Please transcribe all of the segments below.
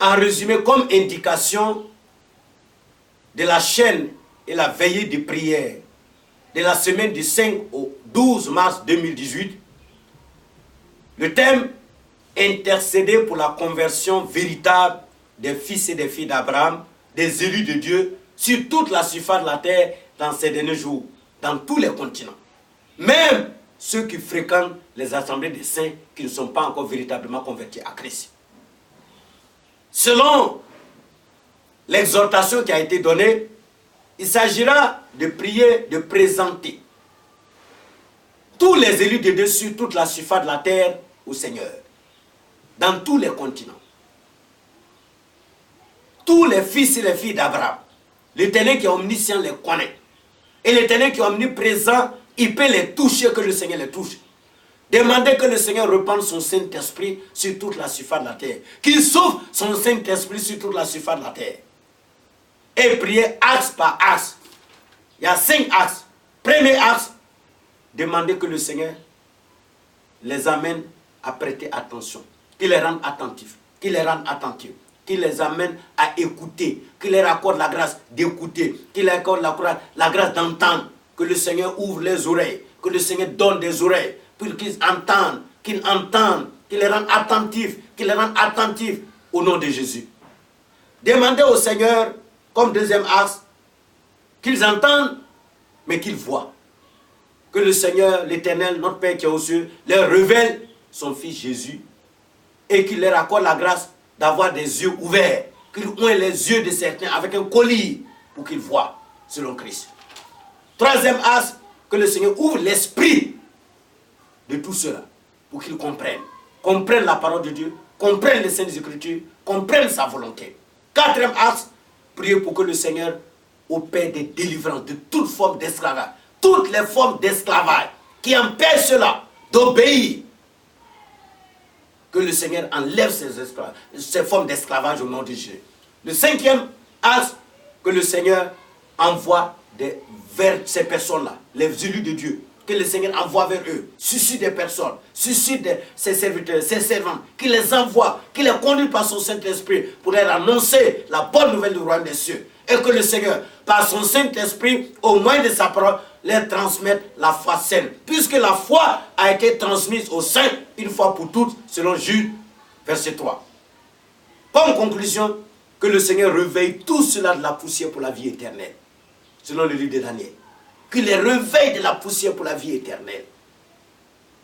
en résumé comme indication de la chaîne et la veillée de prière de la semaine du 5 au 12 mars 2018, le thème « Intercéder pour la conversion véritable des fils et des filles d'Abraham, des élus de Dieu, sur toute la surface de la terre dans ces derniers jours, dans tous les continents. » Même ceux qui fréquentent les assemblées des saints qui ne sont pas encore véritablement convertis à Christ. Selon l'exhortation qui a été donnée, il s'agira de prier, de présenter tous les élus de Dieu sur toute la surface de la terre au Seigneur, dans tous les continents. Tous les fils et les filles d'Abraham, l'Éternel qui est omniscient les connaît. Et l'Éternel qui est omniprésent, il peut les toucher, que le Seigneur les touche. Demandez que le Seigneur repende son Saint-Esprit sur toute la surface de la terre. Qu'il sauve son Saint-Esprit sur toute la surface de la terre. Et prier axe par axe. Il y a 5 axes. Premier axe, demandez que le Seigneur les amène à prêter attention. Qu'il les rende attentifs. Qu'il les rende attentifs. Qu'il les amène à écouter. Qu'il leur accorde la grâce d'écouter. Qu'il leur accorde la grâce d'entendre. Que le Seigneur ouvre les oreilles. Que le Seigneur donne des oreilles. Pour qu'ils entendent. Qu'il les rende attentifs. Qu'il les rende attentifs au nom de Jésus. Demandez au Seigneur, comme deuxième axe, qu'ils entendent, mais qu'ils voient. Que le Seigneur, l'Éternel, notre Père qui est aux cieux, leur révèle son Fils Jésus et qu'il leur accorde la grâce d'avoir des yeux ouverts, qu'il ouvre les yeux de certains avec un collier pour qu'ils voient selon Christ. Troisième axe, que le Seigneur ouvre l'esprit de tout cela pour qu'ils comprennent la parole de Dieu, comprennent les Saintes Écritures, comprennent sa volonté. Quatrième axe, prier pour que le Seigneur opère des délivrances de toute forme d'esclavage, toutes les formes d'esclavage qui empêchent cela d'obéir. Que le Seigneur enlève ces formes d'esclavage au nom de Jésus. Le cinquième axe, que le Seigneur envoie vers ces personnes-là, les élus de Dieu, que le Seigneur envoie vers eux, suscite des personnes, suscite ses serviteurs, ses servants, qu'il les envoie, qu'il les conduit par son Saint-Esprit pour leur annoncer la bonne nouvelle du royaume des cieux. Et que le Seigneur, par son Saint-Esprit, au moyen de sa parole, leur transmette la foi saine. Puisque la foi a été transmise aux saints une fois pour toutes, selon Jude, verset 3. Comme conclusion, que le Seigneur réveille tout cela de la poussière pour la vie éternelle. Selon le livre de Daniel. Qu'il les réveille de la poussière pour la vie éternelle.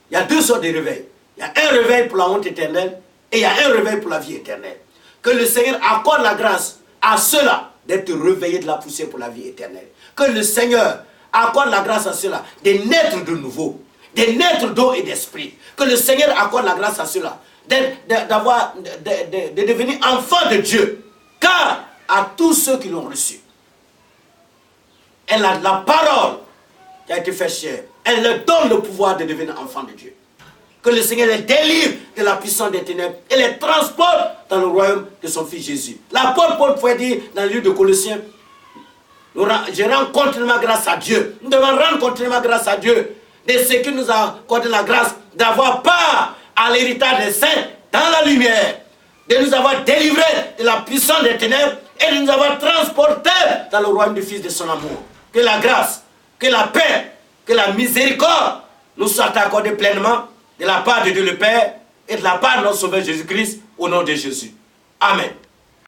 Il y a deux sortes de réveils. Il y a un réveil pour la honte éternelle et il y a un réveil pour la vie éternelle. Que le Seigneur accorde la grâce à ceux-là d'être réveillés de la poussière pour la vie éternelle. Que le Seigneur accorde la grâce à ceux-là de naître de nouveau, de naître d'eau et d'esprit. Que le Seigneur accorde la grâce à ceux-là de devenir enfants de Dieu. Car à tous ceux qui l'ont reçu, elle a la parole qui a été faite chair. Elle leur donne le pouvoir de devenir enfants de Dieu. Que le Seigneur les délivre de la puissance des ténèbres et les transporte dans le royaume de son Fils Jésus. L'apôtre Paul pouvait dire dans le livre de Colossiens, je rends continuellement grâce à Dieu. Nous devons rendre continuellement grâce à Dieu de ce qui nous a accordé la grâce d'avoir part à l'héritage des saints dans la lumière, de nous avoir délivrés de la puissance des ténèbres et de nous avoir transportés dans le royaume du Fils de son amour. Que la grâce, que la paix, que la miséricorde nous soit accordée pleinement de la part de Dieu le Père et de la part de notre Sauveur Jésus-Christ au nom de Jésus. Amen.